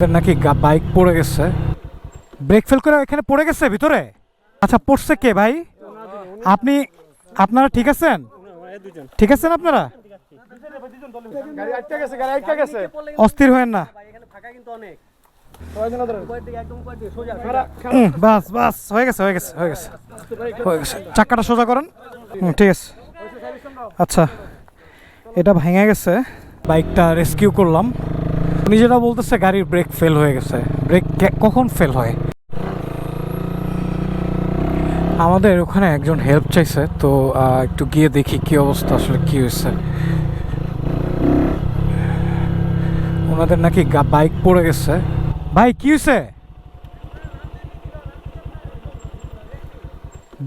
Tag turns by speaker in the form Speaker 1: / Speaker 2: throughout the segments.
Speaker 1: নাকি বাইক পড়ে গেছে, ব্রেক ফেল করে এখানে পড়ে গেছে ভিতরে। আচ্ছা, পড়ছে কে ভাই? আপনি আপনারা ঠিক আছেন? ঠিক আছেন আপনারা? অস্থির হয়েন না, বাস বাস হয়ে গেছে হয়ে গেছে হয়ে গেছে হয়ে গেছে। চাক্কাটা সোজা করেন। ঠিক আছে। আচ্ছা, এটা ভেঙে গেছে, বাইকটা রেস্কিউ করলাম। উনি যেটা বলতেছে গাড়ির ব্রেক ফেল হয়ে গেছে। ব্রেক কখন ফেল হয়? আমাদের ওখানে একজন হেল্প চাইছে, তো একটু গিয়ে দেখি কি অবস্থা, আসলে কি হয়েছে। ওনাদের নাকি বাইক পড়ে গেছে। ভাই কি হয়েছে?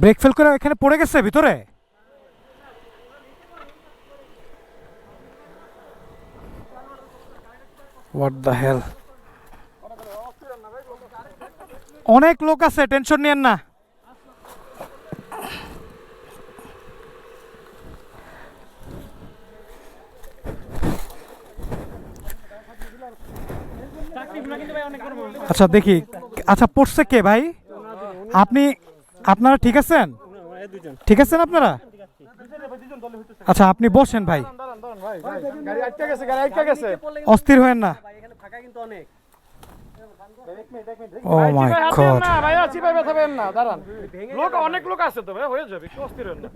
Speaker 1: ব্রেক ফেল করে এখানে পড়ে গেছে ভিতরে। What the hell. অনেক লোক আছে, টেনশন নিয়েন না। আচ্ছা দেখি। আচ্ছা, পড়ছে কে ভাই? আপনারা ঠিক আছেন? ঠিক আছেন আপনারা? আচ্ছা, আপনি বসেন ভাই, অস্থির হয়েন না। ও মাই গড,
Speaker 2: অনেক লোক আছে তো ভাই, হয়ে যাবে, একটু অস্থির হন না।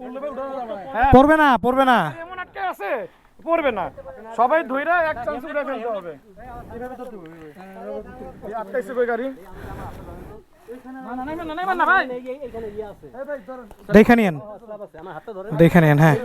Speaker 1: পড়বে না পড়বে না।
Speaker 2: এমন আটকে আছে, পড়বে না, সবাই ধইরা এক চান্স উড়ে ফেলতে হবে। এইভাবে তো তুই আটকাইছে কই গাড়ি?
Speaker 1: দেখে নিয়েন, দেখে নিয়েন। হ্যাঁ,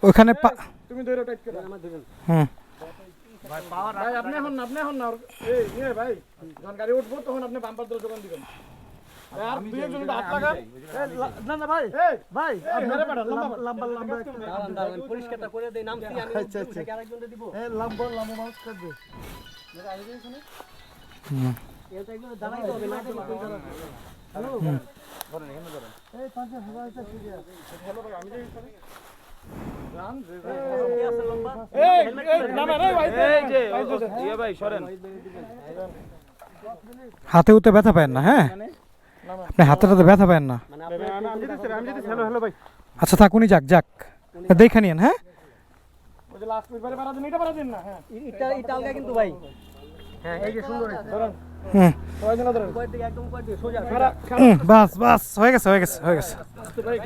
Speaker 1: ওখানে
Speaker 2: তুমি ধরে টাইট করো।
Speaker 1: হুম,
Speaker 2: ভাই পাওয়ার ভাই, আপনি এখন না এই নিয়ে ভাই, যখন গাড়ি উঠবো তখন আপনি বাম্পার ধরে দোকান দিবেন। আর দুই একজন হাত লাগা। না না ভাই, ভাই আপনারা পাঠান লম্বা লম্বা দাঁড়ান, পরিষ্কারটা করে দেই, নামছি আমি। আচ্ছা আচ্ছা, আরেকজনকে দিব। লম্বা মাউস কাটবে। মেরা আগে শুনে। এটা একদম দাঁড়াই তো হবে না, কই দাঁড়াবে। হ্যালো, ধরেন এখানে ধরেন। এই পাঁচে হাজারটা ঠিক আছে। হ্যালো ভাই, আমি যাই সরি। জান যে কি আছে লম্বা। এই না না ভাই, এই যে ইয়ে ভাই সরেন।
Speaker 1: হাতে উতে ব্যথা পায় না? হ্যাঁ, আপনি হাতে ব্যথা পায় না?
Speaker 2: আমি যদি হ্যালো হ্যালো ভাই।
Speaker 1: আচ্ছা থাক, উনি যাক যাক, দেখে নিন। হ্যাঁ,
Speaker 2: ওই যে লাস্ট উইবারে পারা দিন, এটা পারা দিন না। হ্যাঁ,
Speaker 3: এটা আলগা কিন্তু ভাই। হ্যাঁ, এই যে সুন্দর
Speaker 2: ধরেন।
Speaker 1: হুম,
Speaker 2: সবাই জন্য ধরেন।
Speaker 3: কয়েক দিকে একদম কয়েক দিকে সোজা।
Speaker 1: বাস বাস হয়ে গেছে হয়ে গেছে হয়ে গেছে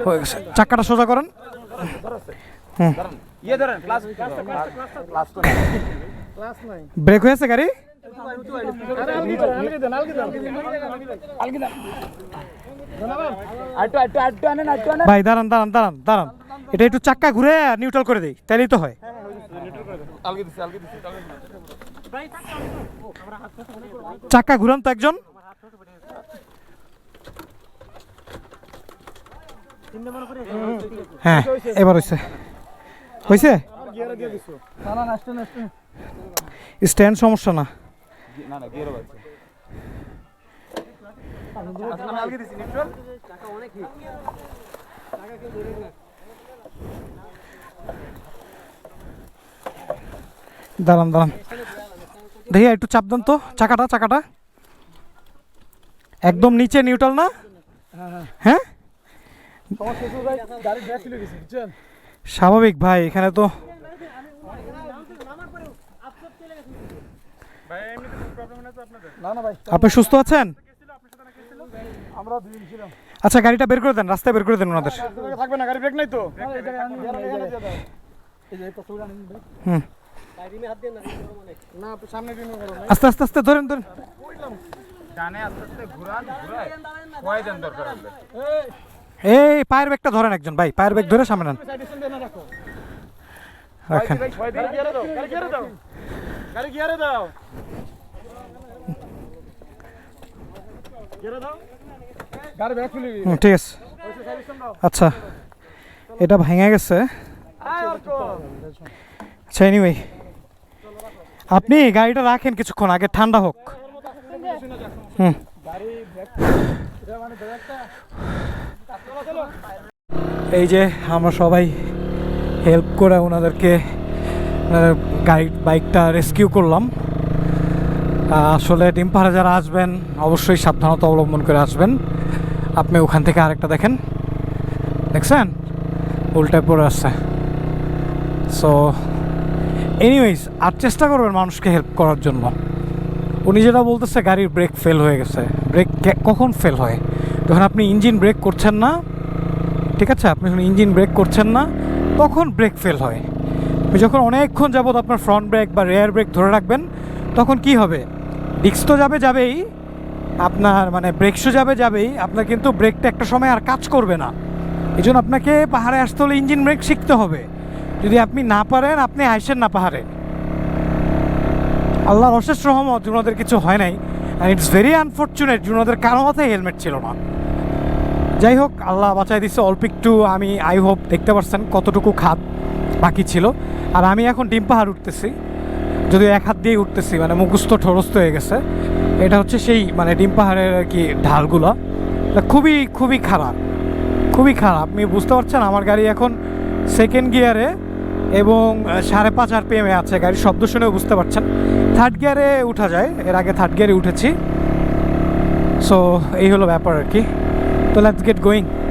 Speaker 1: হয়ে গেছে। চাক্কাটা সোজা করেন। হুম,
Speaker 2: ইয়ে ধরেন, ক্লাস তো ক্লাস নাই।
Speaker 1: ব্রেক হয়েছে গাড়ি?
Speaker 2: আরে আলগি দেন আলগি দেন। ধন্যবাদ। আটটু আনেন।
Speaker 1: ভাই দাঁড়ান দাঁড়ান দাঁড়ান দাঁড়ান, এটা একটু চাক্কা ঘুরে নিউট্রাল করে দেই, তাইলেই তো হয়।
Speaker 2: আলগি দিছি।
Speaker 1: চাক্কা ঘুরান তো একজন। হ্যাঁ, এবার হয়েছে হয়েছে।
Speaker 2: গিয়ারে দিয়ে দিছো। না না নষ্ট।
Speaker 1: স্ট্যান্ড সমস্যা না।
Speaker 2: না না গিয়ারে আছে। আচ্ছা আমি আলগি দিছি, নিউট্রাল।
Speaker 3: টাকা অনেক হিট। টাকা কেউ ধরে না।
Speaker 1: দাঁড়ান দাঁড়ান, দেখি একটু চাপ দেন তো চাকাটা একদম নিচে নিউট্রাল না? হ্যাঁ,
Speaker 2: সমস্যা শুরু ভাই, গাড়ি ব্রেক ফেলে গেছে বুঝছেন?
Speaker 1: স্বাভাবিক ভাই, এখানে তো
Speaker 2: ভাই এমনি তো প্রবলেম না তো আপনাদের? না না ভাই,
Speaker 1: আপনি সুস্থ আছেন?
Speaker 2: আমরা দুই দিন ছিলাম।
Speaker 1: আচ্ছা, গাড়িটা বের করে দেন, রাস্তায় বের করে দেন ওনাদের।
Speaker 2: থাকবে না, গাড়ি ব্রেক নাই তো।
Speaker 3: এই যে এটা সোজা নেন ভাই।
Speaker 1: হুম,
Speaker 3: গাড়িতে হাত দেন না,
Speaker 2: না সামনে দিন করো।
Speaker 1: আস্তে আস্তে আস্তে ধরেন।
Speaker 2: ডানে আস্তে ঘুরায় কয় দেন দরকার আছে।
Speaker 1: এই পায়ের ব্যাগটা ধরেন একজন, ভাই পায়ের ব্যাগ ধরে সামনে নেন, রাখেন।
Speaker 2: গাড়ি গিয়ারে দাও। গেরে দাও গাড়ি ব্যাক খুলে
Speaker 1: ঠিক আছে। আচ্ছা এটা ভেঙে গেছে। আচ্ছা এনিওয়ে আপনি গাড়িটা রাখেন কিছুক্ষণ আগে ঠান্ডা হোক। হুম এই যে আমরা সবাই হেল্প করে ওনাদেরকে বাইকটা রেস্কিউ করলাম। আসলে ডিমপাহাড়ে যারা আসবেন অবশ্যই সাবধানতা অবলম্বন করে আসবেন। আপনি ওখান থেকে আরেকটা দেখেন, দেখছেন উল্টায় পড়ে আসছে। সো এনিওয়েজ আর চেষ্টা করবেন মানুষকে হেল্প করার জন্য। উনি যেটা বলতেছে গাড়ির ব্রেক ফেল হয়ে গেছে। ব্রেক কখন ফেল হয়? যখন আপনি ইঞ্জিন ব্রেক করছেন না, ঠিক আছে, আপনি যখন ইঞ্জিন ব্রেক করছেন না তখন ব্রেক ফেল হয়। যখন অনেকক্ষণ যাবত আপনার ফ্রন্ট ব্রেক বা রেয়ার ব্রেক ধরে রাখবেন তখন কি হবে, ডিস্ক তো যাবেই, আপনার মানে ব্রেকশো যাবেই, আপনার কিন্তু ব্রেকটা একটা সময় আর কাজ করবে না। এই জন্য আপনাকে পাহাড়ে আসতে হলে ইঞ্জিন ব্রেক শিখতে হবে। যদি আপনি না পারেন আপনি আইসেন না পাহাড়ে। আল্লাহর অশেষ রহমত ওনাদের কিছু হয় নাই। অ্যান্ড ইটস ভেরি আনফর্চুনেট ওনাদের কারো মাথায় হেলমেট ছিল না। যাই হোক আল্লাহ বাঁচাই দিচ্ছে অল্প একটু। আমি আই হোপ দেখতে পাচ্ছেন কতটুকু খাদ বাকি ছিল। আর আমি এখন ডিমপাহাড় উঠতেছি, যদিও এক হাত দিয়ে উঠতেছি, মানে মুখস্থ ঠরস্থ হয়ে গেছে। এটা হচ্ছে সেই মানে ডিমপাহাড়ের আর কি ঢালগুলো খুবই খুবই খারাপ, খুবই খারাপ। আপনি বুঝতে পারছেন আমার গাড়ি এখন সেকেন্ড গিয়ারে এবং 5.5 RPM আছে। গাড়ির শব্দ শুনেও বুঝতে পারছেন। থার্ড গিয়ারে উঠা যায়, এর আগে থার্ড গিয়ারে উঠেছি। সো এই হলো ব্যাপার আর কি। তো লেটস গেট গোয়িং।